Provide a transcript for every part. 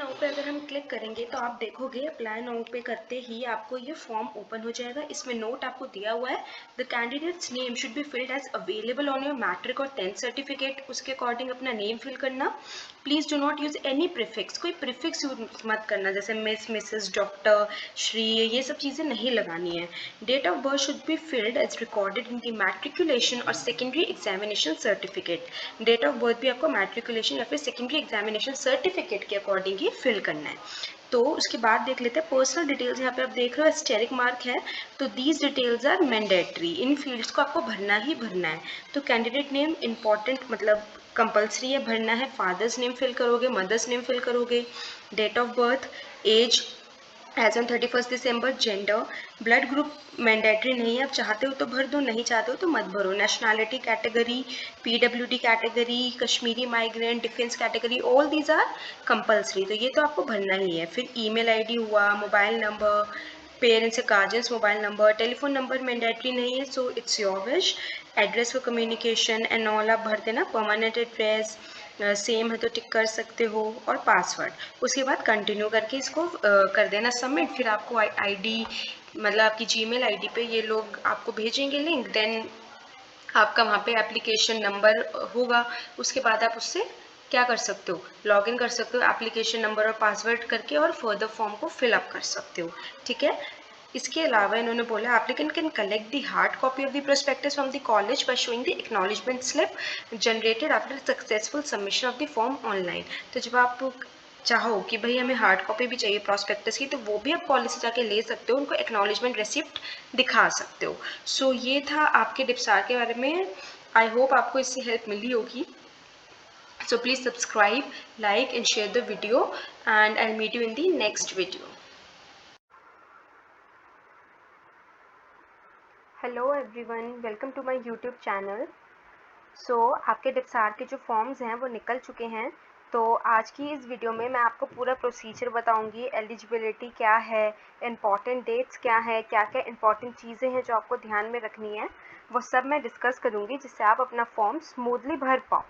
Now पे अगर हम क्लिक करेंगे तो आप देखोगे अप्लाई नाउ पे करते ही आपको ये फॉर्म ओपन हो जाएगा। इसमें नोट आपको दिया हुआ है, the candidate's name should be filled as available on your matric और 10th सर्टिफिकेट। उसके अकॉर्डिंग अपना नेम फिल करना। Please do not use any prefix, कोई प्रीफिक्स यूज मत करना, जैसे मिस, मिसेस, डॉक्टर, श्री, ये सब चीज़ें नहीं लगानी है। Date of birth should be filled as recorded in the matriculation और secondary examination certificate. Date of birth भी आपको मैट्रिकुलेशन या फिर सेकेंडरी एग्जामिनेशन सर्टिफिकेट के अकॉर्डिंग ही फिल करना है। तो उसके बाद देख लेते हैं पर्सनल डिटेल्स। यहाँ पे आप देख रहे हो एस्टेरिक मार्क है, तो दीज डिटेल्स आर मैंडेटरी, इन फील्ड्स को आपको भरना ही भरना है। तो कैंडिडेट नेम इंपॉर्टेंट, मतलब कंपल्सरी है भरना है। फादर्स नेम फिल करोगे, मदर्स नेम फिल करोगे, date of birth, age age on 31 दिसंबर, जेंडर, ब्लड ग्रुप मैंडेटरी नहीं है, आप चाहते हो तो भर दो, नहीं चाहते हो तो मत भरो। Nationality category, PWD category, Kashmiri migrant, defence category, all these are compulsory, तो ये तो आपको भरना ही है। फिर ईमेल आईडी हुआ, मोबाइल नंबर, पेरेंट्स या guardians mobile number, telephone number mandatory नहीं है, so it's your wish. Address for communication and all आप भर देना। परमानेंट एड्रेस सेम है तो टिक कर सकते हो, और पासवर्ड। उसके बाद कंटिन्यू करके इसको कर देना सबमिट। फिर आपको आईडी, मतलब आपकी जीमेल आईडी पे ये लोग आपको भेजेंगे लिंक, देन आपका वहाँ पे एप्लीकेशन नंबर होगा। उसके बाद आप उससे क्या कर सकते हो, लॉगिन कर सकते हो एप्लीकेशन नंबर और पासवर्ड करके, और फर्दर फॉर्म को फिलअप कर सकते हो। ठीक है। इसके अलावा इन्होंने बोला applicant can collect the hard copy of the prospectus from the college by showing the acknowledgement slip generated after successful submission of the form online. तो जब आप चाहो कि भाई हमें हार्ड कॉपी भी चाहिए प्रोस्पेक्टस की, तो वो भी आप कॉलेज से जाके ले सकते हो, उनको एक्नॉलेजमेंट रिसिप्ट दिखा सकते हो। सो ये था आपके डिप्सार के बारे में। आई होप आपको इससे हेल्प मिली होगी। So please subscribe, like and share the video, and I'll meet you in the next video. Hello everyone, welcome to my YouTube channel. आपके डिप्सार के जो फॉर्म्स हैं वो निकल चुके हैं। तो आज की इस वीडियो में मैं आपको पूरा प्रोसीजर बताऊंगी, एलिजिबिलिटी क्या है, इम्पॉर्टेंट डेट्स क्या है, क्या क्या इम्पॉर्टेंट चीज़ें हैं जो आपको ध्यान में रखनी है, वो सब मैं डिस्कस करूंगी जिससे आप अपना फॉर्म स्मूथली भर पाओ।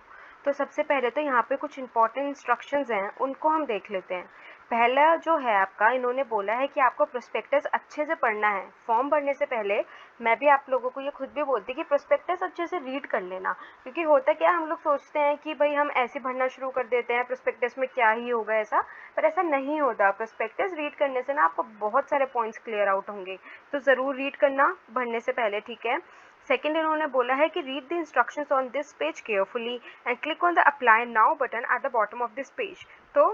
तो सबसे पहले तो यहाँ पे कुछ इंपॉर्टेंट इंस्ट्रक्शंस हैं, उनको हम देख लेते हैं। पहला जो है आपका, इन्होंने बोला है कि आपको प्रोस्पेक्टस अच्छे से पढ़ना है। फॉर्म भरने से पहले मैं भी आप लोगों को ये खुद भी बोलती कि प्रोस्पेक्टस अच्छे से रीड कर लेना, क्योंकि होता क्या, हम लोग सोचते हैं कि भाई हम ऐसे भरना शुरू कर देते हैं, प्रोस्पेक्टस में क्या ही होगा ऐसा, पर ऐसा नहीं होता। प्रोस्पेक्टस रीड करने से ना आपको बहुत सारे पॉइंट्स क्लियर आउट होंगे, तो ज़रूर रीड करना भरने से पहले, ठीक है। सेकेंड, इन्होंने बोला है कि read the instructions on this page carefully and click on the apply now button at the bottom of this page. तो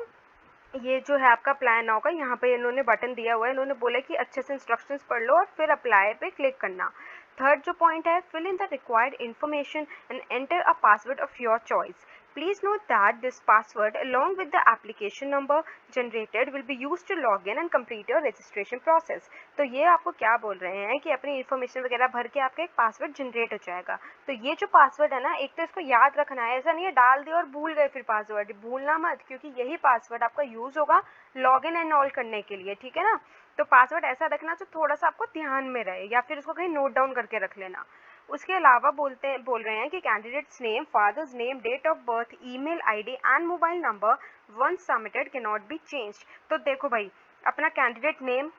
ये जो है आपका अप्लाई नाउ का, यहाँ पे इन्होंने बटन दिया हुआ है, इन्होंने बोला कि अच्छे से इंस्ट्रक्शंस पढ़ लो और फिर अप्लाई पे क्लिक करना। थर्ड जो पॉइंट है, fill in the required information and enter a password of your choice. Please note that this password along with the application number generated will be used to log in and complete your registration process. तो ये आपको क्या बोल रहे हैं कि अपनी information वगैरह भर के आपका एक पासवर्ड जनरेट हो जाएगा। तो ये जो पासवर्ड है ना, एक तो इसको याद रखना है, ऐसा नहीं है डाल दिया और भूल गए फिर पासवर्ड, भूलना मत, क्योंकि यही पासवर्ड आपका यूज़ होगा लॉग इन एंड ऑल करने के लिए, ठीक है ना। तो पासवर्ड ऐसा रखना जो थोड़ा सा आपको ध्यान में रहे, या फिर उसको कहीं नोट डाउन करके रख लेना। उसके अलावा बोल रहे हैं कि candidate's name, father's name, date of birth, email ID and mobile number once submitted can not be changed. तो देखो भाई, अपना candidate name,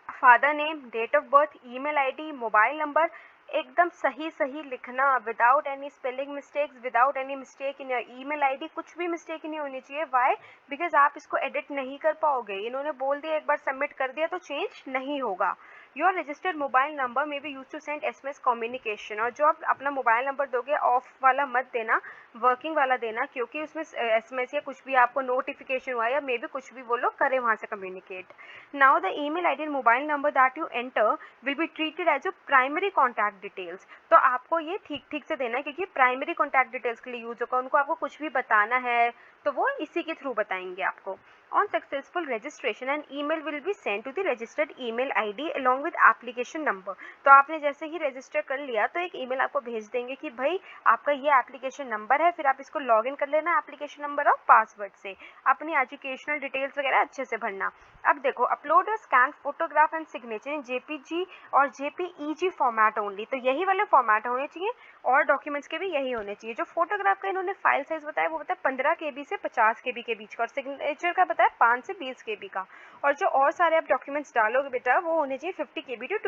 father name, date of birth, email ID, mobile number एकदम सही सही लिखना, without any spelling mistakes, without any mistake in your email ID, कुछ भी मिस्टेक नहीं होनी चाहिए। वाई? बिकॉज आप इसको एडिट नहीं कर पाओगे, इन्होंने बोल दिया एक बार सबमिट कर दिया तो चेंज नहीं होगा। Your registered mobile number may be used to send SMS communication, और जो आप अपना मोबाइल नंबर दोगे ऑफ वाला मत देना, वर्किंग वाला देना, क्योंकि उसमें SMS या कुछ भी आपको नोटिफिकेशन हुआ या मे बी कुछ भी वो लोग करें वहाँ से communicate. Now the email ID and mobile number that you enter will be treated as a primary contact details. तो आपको ये ठीक ठीक से देना है, क्योंकि प्राइमरी कॉन्टैक्ट डिटेल्स के लिए यूज होगा, उनको आपको कुछ भी बताना है तो वो इसी के थ्रू बताएंगे आपको। On successful registration, an email will be sent to the registered email ID along with application number. तो आपने जैसे ही रजिस्टर कर लिया तो एक ईमेल आपको भेज देंगे कि भाई आपका ये एप्लीकेशन नंबर है, फिर आप इसको लॉगिन कर लेना एप्लीकेशन नंबर और पासवर्ड से, अपनी एजुकेशनल डिटेल्स वगैरह अच्छे से भरना। अब देखो, अपलोड और scan photograph and signature in JPG और JPEG फॉर्मेट ओनली। तो यही वाले फॉर्मेट होने चाहिए, और डॉक्यूमेंट्स के भी यही होने चाहिए। जो फोटोग्राफ का इन्होंने फाइल साइज बताया वो बताया 15 KB से 50 KB के बीच का, और सिग्नेचर का होता है 5 से 20 KB का, और जो और सारे आप डॉक्यूमेंट्स डालोगे बेटा वो होने चाहिए 50 KB टू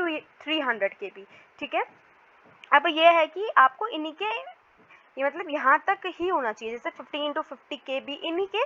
300 KB, ठीक है। अब ये है कि आपको इन्हीं के ये मतलब यहाँ तक ही होना चाहिए, जैसे 15 to 50 KB इन्हीं के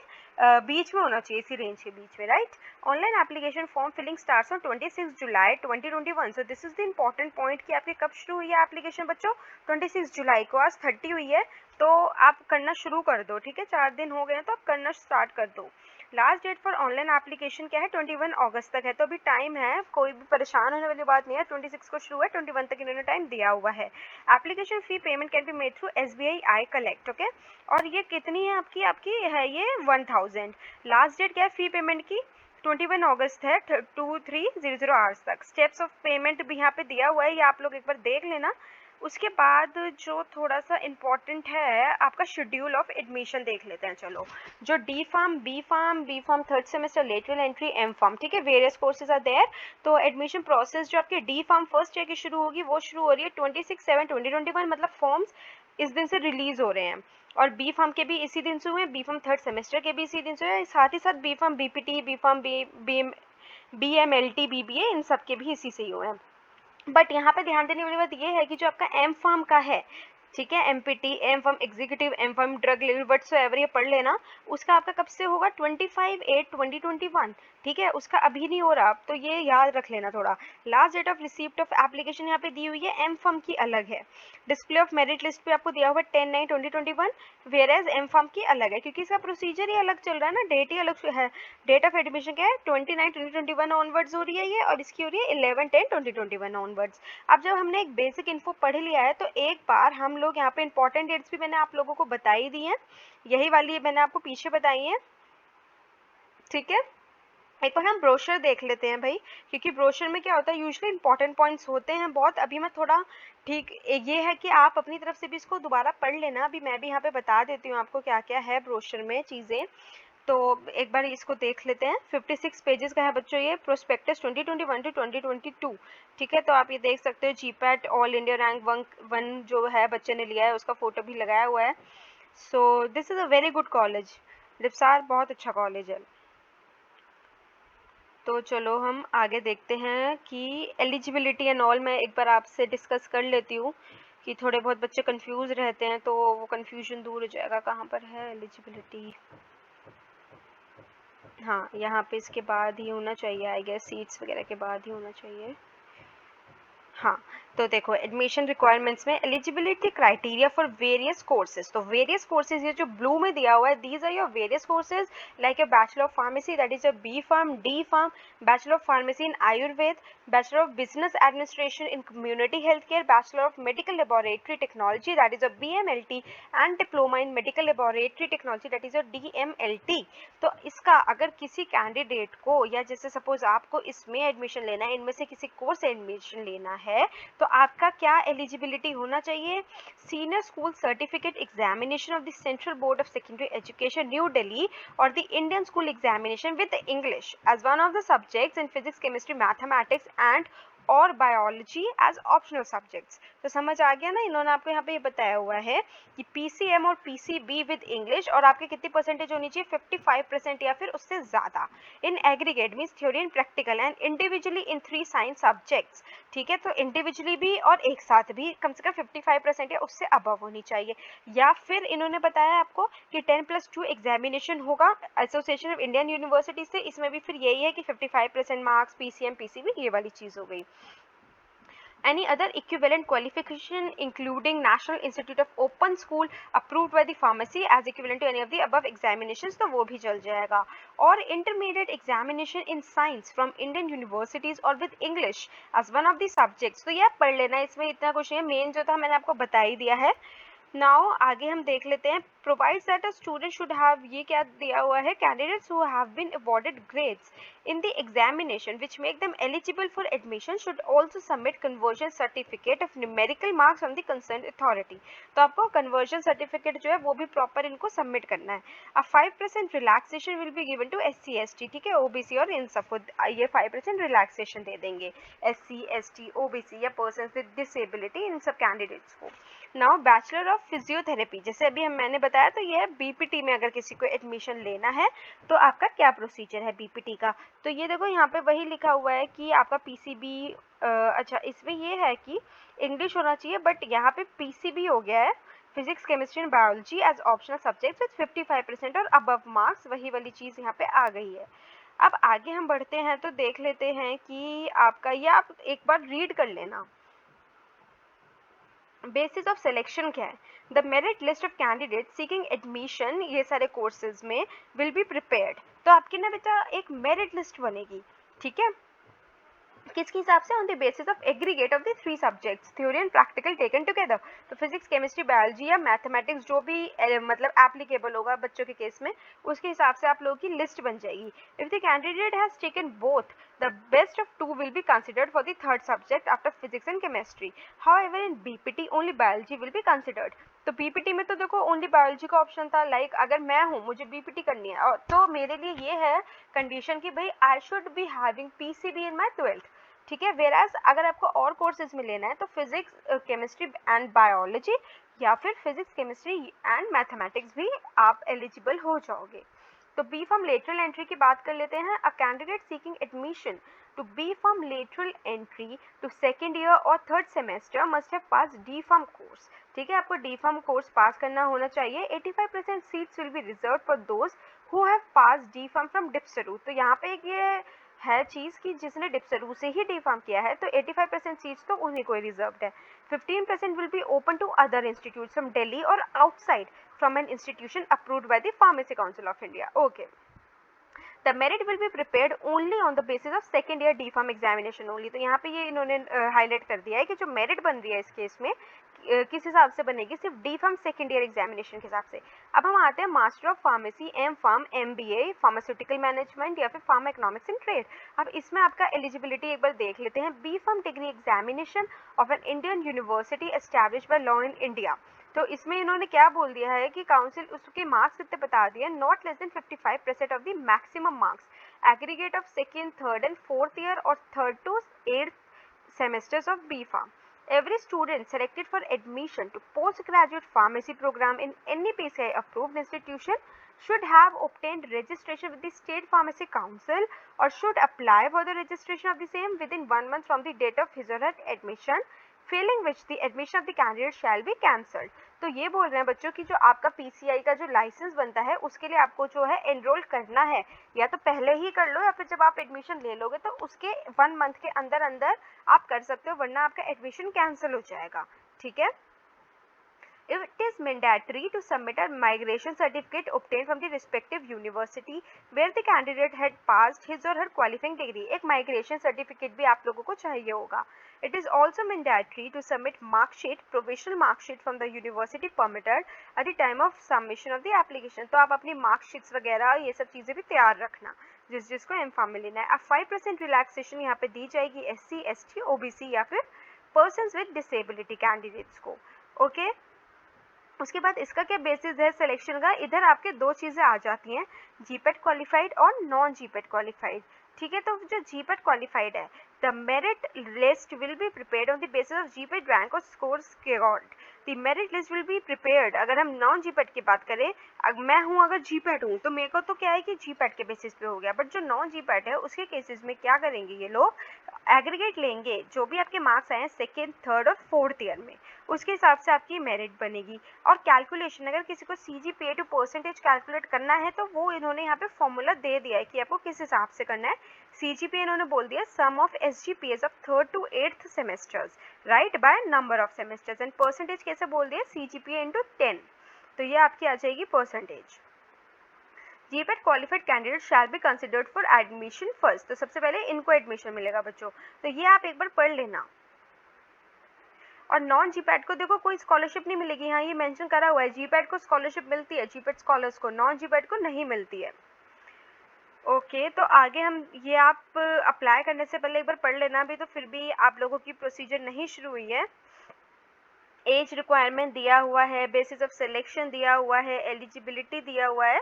बीच में होना चाहिए, इसी रेंज के बीच में, right. Online application form filling starts on 26 July 2021। So this is the important point कि आपकी कब शुरू हुई है एप्लीकेशन बच्चों, 26 जुलाई को। आज 30 हुई है तो आप करना शुरू कर दो, ठीक है। 4 दिन हो गए हैं तो आप करना स्टार्ट कर दो। Last date for online application क्या है, 21 अगस्त तक है, तो अभी टाइम है, कोई भी परेशान होने वाली बात नहीं है। 26 को शुरू है, 21 तक इन्होंने टाइम दिया हुआ है। Application fee payment can be made through SBI I collect, okay. और ये कितनी है आपकी है ये 1000। लास्ट डेट क्या है फी पेमेंट की, 21 अगस्त है, 2300 आवर्स तक। स्टेप्स ऑफ पेमेंट भी यहाँ पे दिया हुआ है, ये आप लोग एक बार देख लेना। उसके बाद जो थोड़ा सा इम्पॉर्टेंट है आपका शेड्यूल ऑफ एडमिशन देख लेते हैं, चलो। जो D pharm, B pharm third semester, lateral entry, M pharm, ठीक है, वेरियस कोर्सेज आर देयर। तो एडमिशन प्रोसेस जो आपके D फार्म फर्स्ट ईयर की शुरू होगी वो शुरू हो रही है 26/7/2021, मतलब फॉर्म्स इस दिन से रिलीज हो रहे हैं। और B फार्म के भी इसी दिन से हुए, B फार्म थर्ड सेमेस्टर के भी इसी दिन से हुए, साथ ही साथ B pharm BPT, B pharm BMLT, BBA, इन सब के भी इसी से ही हुए हैं। बट यहाँ पे ध्यान देने वाली बात ये है कि जो आपका M फार्म का है, ठीक है, MPT, M pharm executive, M pharm drug level, whatsoever ये पढ़ लेना, उसका आपका कब से होगा, 25/8/2021, ठीक है, उसका अभी नहीं हो रहा, तो ये याद रख लेना थोड़ा। Last date of receipt of application यहाँ पे दी हुई है, M फार्म की अलग है। डिस्प्ले ऑफ मेरिट लिस्ट पे आपको दिया हुआ है 10/9/2021, वेयर एज M फार्म की अलग है, क्योंकि इसका प्रोसीजर ही अलग चल रहा है ना, डेट ही अलग है। डेट ऑफ एडमिशन क्या है, 29/2021 ऑनवर्ड्स हो रही है ये, और इसकी हो रही है 11/10/2021 ऑनवर्ड्स। अब जब हमने एक बेसिक इन्फो पढ़ लिया है तो एक बार हम लोग यहाँ पे इंपॉर्टेंट डेट्स भी मैंने आप लोगों को बताई दी हैं, यही वाली मैंने आपको पीछे बताई है, ठीक है। एक बार हम ब्रोशर देख लेते हैं भाई, क्योंकि ब्रोशर में क्या होता है, यूजुअली इंपॉर्टेंट पॉइंट्स होते हैं बहुत। अभी मैं थोड़ा ठीक ये है कि आप अपनी तरफ से भी इसको दोबारा पढ़ लेना, अभी मैं भी यहाँ पे बता देती हूँ आपको क्या क्या है ब्रोशर में चीज़ें। तो एक बार इसको देख लेते हैं। 56 पेजेस का है बच्चों ये प्रोस्पेक्टस 2021 to 2022, ठीक है। तो आप ये देख सकते हो, GPAT ऑल इंडिया रैंक 1 जो है बच्चे ने लिया है, उसका फोटो भी लगाया हुआ है। So this is a very good college, रिपसार बहुत अच्छा कॉलेज है। तो चलो हम आगे देखते हैं कि एलिजिबिलिटी एंड ऑल मैं एक बार आपसे डिस्कस कर लेती हूँ, कि थोड़े बहुत बच्चे कंफ्यूज रहते हैं तो वो कंफ्यूजन दूर हो जाएगा। कहाँ पर है एलिजिबिलिटी, हाँ यहाँ पे इसके बाद ही होना चाहिए, आई गेस सीट्स वगैरह के बाद ही होना चाहिए। हाँ, तो देखो एडमिशन रिक्वायरमेंट्स में eligibility criteria for various courses, तो वेरियस कोर्सेज ये जो ब्लू में दिया हुआ है, these are your various courses like a bachelor of pharmacy that is a B pharm, D pharm, bachelor of pharmacy in Ayurveda, bachelor of business administration in community health care, bachelor of medical laboratory technology that is a BMLT, and diploma in medical laboratory technology that is a DMLT। तो इसका अगर किसी candidate को, या जैसे suppose आपको इसमें admission लेना है, इनमें से किसी कोर्स से एडमिशन लेना है, तो आपका क्या एलिजिबिलिटी होना चाहिए, senior school certificate examination of the central board of secondary education New Delhi और the Indian school examination with English as one of the subjects in physics, chemistry, mathematics and और बायोलॉजी एज ऑप्शनल सब्जेक्ट्स। तो समझ आ गया ना, इन्होंने आपको यहाँ पे ये बताया हुआ है कि PCM और PCB विद इंग्लिश, और आपके कितनी परसेंटेज होनी चाहिए, 55% या फिर उससे ज़्यादा in aggregate means theory and practical, and individually in 3 science subjects, ठीक है। तो इंडिविजुअली भी और एक साथ भी कम से कम 55% या उससे अबव होनी चाहिए। या फिर इन्होंने बताया आपको कि 10+2 एग्जामिनेशन होगा एसोसिएशन ऑफ इंडियन यूनिवर्सिटी से, इसमें भी फिर यही है कि 55% मार्क्स, PCM PCB ये वाली चीज़ हो गई। Any other equivalent qualification including National Institute of Open School approved by the pharmacy as equivalent to any of the above examinations, तो वो भी चल जाएगा। और intermediate examination in science from Indian universities or with English as one of the subjects, तो ये आप पढ़ लेना, इसमें इतना कुछ नहीं है, मेन जो था मैंने आपको बता ही दिया है। नाउ आगे हम देख लेते हैं, provides that a student should have, ये क्या दिया हुआ है, candidates who have been awarded grades in the examination which make them eligible for admission should also submit conversion certificate of numerical marks from the concerned authority। तो आपको conversion certificate जो है वो भी proper इनको submit करना है। A 5% relaxation will be given to SC ST, ठीक है, OBC और इन सबको ये 5% relaxation दे देंगे, SC ST OBC या persons with disability इन सब candidates को। नाउ बैचलर ऑफ फिजियोथेरेपी, जैसे अभी मैंने बताया, तो ये है बीपीटी में अगर किसी को एडमिशन लेना है तो आपका क्या प्रोसीजर है बीपीटी का। तो ये देखो यहाँ पे वही लिखा हुआ है कि आपका पीसीबी, अच्छा इसमें ये है कि इंग्लिश होना चाहिए, बट यहाँ पे पीसीबी हो गया है, physics chemistry and biology as optional subject with 55% और अबव मार्क्स, वही वाली चीज़ यहाँ पे आ गई है। अब आगे हम बढ़ते हैं तो देख लेते हैं कि आपका, ये आप एक बार रीड कर लेना। बेसिस ऑफ सिलेक्शन क्या है, the merit list of candidate seeking admission ये सारे कोर्सेज में विल बी प्रिपेयर्ड। तो आपकी ना बेटा एक मेरिट लिस्ट बनेगी, ठीक है, किसके हिसाब से, on the basis of aggregate of the 3 subjects theory and practical taken together. तो फिजिक्स केमिस्ट्री बायोलॉजी या मैथमेटिक्स जो भी मतलब एप्लीकेबल होगा बच्चों के केस में, उसके हिसाब से आप लोगों की लिस्ट बन जाएगी। If the candidate has taken both, the best of 2 will be considered for the third subject after physics and chemistry. However in BPT only biology will be considered. तो बीपीटी में तो देखो ओनली बायोलॉजी का option था, like अगर मैं हूँ मुझे बीपीटी करनी है और तो मेरे लिए ये है कंडीशन कि भाई I should be having PCB in my 12th, ठीक है। वेराज अगर आपको और कोर्सेज में लेना है तो फिजिक्स केमिस्ट्री एंड बायोलॉजी या फिर फिजिक्स केमिस्ट्री एंड मैथमेटिक्स भी आप एलिजिबल हो जाओगे। तो बी फॉर्म लेटरल एंट्री की बात कर लेते हैं। A candidate seeking admission to B Pharm lateral entry to second year और third semester must have pass D Pharm course, ठीक है, आपको डी फॉर्म कोर्स पास करना होना चाहिए। 85% seats will be reserve for those who have pass D Pharm from DPSRU. तो यहाँ पे एक ये है चीज़ कि जिसने डिप्सरू से ही डी फॉर्म किया है तो 85% सीट्स तो उन्हीं को रिजर्व्ड है। 15% will be open to other institutes from Delhi और outside from an institution approved by the Pharmacy Council of India. Okay, the merit will be prepared only on the basis of second year D Pharm examination only. तो यहाँ पे ये इन्होंने highlight कर दिया है कि जो मेरिट बन रही है इस केस में किस हिसाब से बनेगी, सिर्फ D pharm second year examination के हिसाब से। अब हम आते हैं master of pharmacy, M pharm, MBA, pharmaceutical management या फिर फार्मा इकोनॉमिक्स एंड ट्रेड। अब इसमें आपका एलिजिबिलिटी एक बार देख लेते हैं। B pharm degree examination of an Indian university established by law in India. तो इसमें इन्होंने क्या बोल दिया है कि काउंसिल उसके मार्क्स कितने बता दिए, not less than 55% of the maximum marks aggregate of second, third and fourth year और third to 8th semesters of B Farm. Every student selected for admission to postgraduate pharmacy program in any PCI approved institution should have obtained registration with the State Pharmacy Council or should apply for the registration of the same within 1 month from the date of his or her admission, failing which the admission of the candidate shall be cancelled. तो ये बोल रहे हैं बच्चों की जो आपका PCI का जो लाइसेंस बनता है उसके लिए आपको जो है एनरोल करना है, या तो पहले ही कर लो या फिर जब आप एडमिशन ले लोगे तो उसके 1 मंथ के अंदर अंदर आप कर सकते हो, वरना आपका एडमिशन कैंसिल हो जाएगा, ठीक है। It is mandatory to submit a migration certificate obtained from the respective university where the candidate had passed his or her qualifying degree. एक migration certificate भी आप लोगों को चाहिए होगा. It is also mandatory to submit mark sheet, provisional mark sheet from the university permitted at the time of submission of the application. तो आप अपनी mark sheets वगैरह ये सब चीज़ें भी तैयार रखना जिसको एम-फार्म में लेना है। अब 5% रिलैक्सेशन यहाँ पे दी जाएगी SC, ST, OBC या फिर persons with disability candidates को, ओके। उसके बाद इसका क्या बेसिस है सिलेक्शन का, इधर आपके 2 चीज़ें आ जाती हैं, जीपेट क्वालिफाइड और नॉन जीपेट क्वालिफाइड, ठीक है। तो जो जीपेट क्वालिफाइड है, the merit list will be prepared on the basis of GPAT rank और स्कोर्स के according. The merit list will be prepared, अगर हम नॉन जीपेट की बात करें, मैं हूँ अगर जीपेट हूँ तो मेरे को तो क्या है कि जीपेट के बेसिस पे हो गया, बट जो नॉन जीपेट है उसके केसेस में क्या करेंगे ये लोग, एग्रीगेट लेंगे जो भी आपके मार्क्स आए हैं सेकेंड, थर्ड और फोर्थ ईयर में, उसके हिसाब से आपकी मेरिट बनेगी। और कैलकुलेशन, अगर किसी को CGPA टू परसेंटेज कैलकुलेट करना है तो वो इन्होंने यहाँ पे फॉर्मूला दे दिया है कि आपको किस हिसाब से करना है। CGPA इन्होंने बोल दिया sum of SGPAs of 3rd to 8th semesters right by number of semesters, and percentage कैसे बोल दिया, CGPA इंटू 10, तो ये आपकी आ जाएगी percentage. GPAT qualified candidate shall be considered for admission first, तो सबसे पहले इनको एडमिशन मिलेगा बच्चों, तो ये आप एक बार पढ़ लेना। और नॉन जीपैट को देखो कोई स्कॉलरशिप नहीं मिलेगी, यहाँ ये मेंशन करा हुआ है, जीपैट को स्कॉलरशिप मिलती है, जीपैट स्कॉलर्स को, नॉन जीपैट को नहीं मिलती है, ओके। तो आगे हम ये आप अप्लाई करने से पहले एक बार पढ़ लेना भी, तो फिर भी आप लोगों की प्रोसीजर नहीं शुरू हुई है। एज रिक्वायरमेंट दिया हुआ है, बेसिस ऑफ सिलेक्शन दिया हुआ है, एलिजिबिलिटी दिया हुआ है,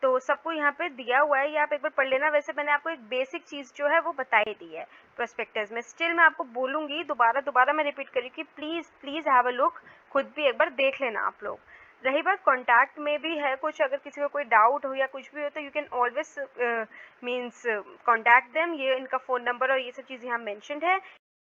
तो सबको यहाँ पे दिया हुआ है, ये आप एक बार पढ़ लेना। वैसे मैंने आपको एक बेसिक चीज़ जो है वो बताई दी है प्रोस्पेक्टस में, स्टिल मैं आपको बोलूँगी दोबारा मैं रिपीट करी कि प्लीज़ हैव अ लुक, खुद भी एक बार देख लेना आप लोग। रही बात कॉन्टैक्ट में भी है कुछ, अगर किसी को कोई डाउट हो या कुछ भी हो तो you can always means contact them. ये इनका फ़ोन नंबर और ये सब चीज़ें यहाँ मेंशन्ड है।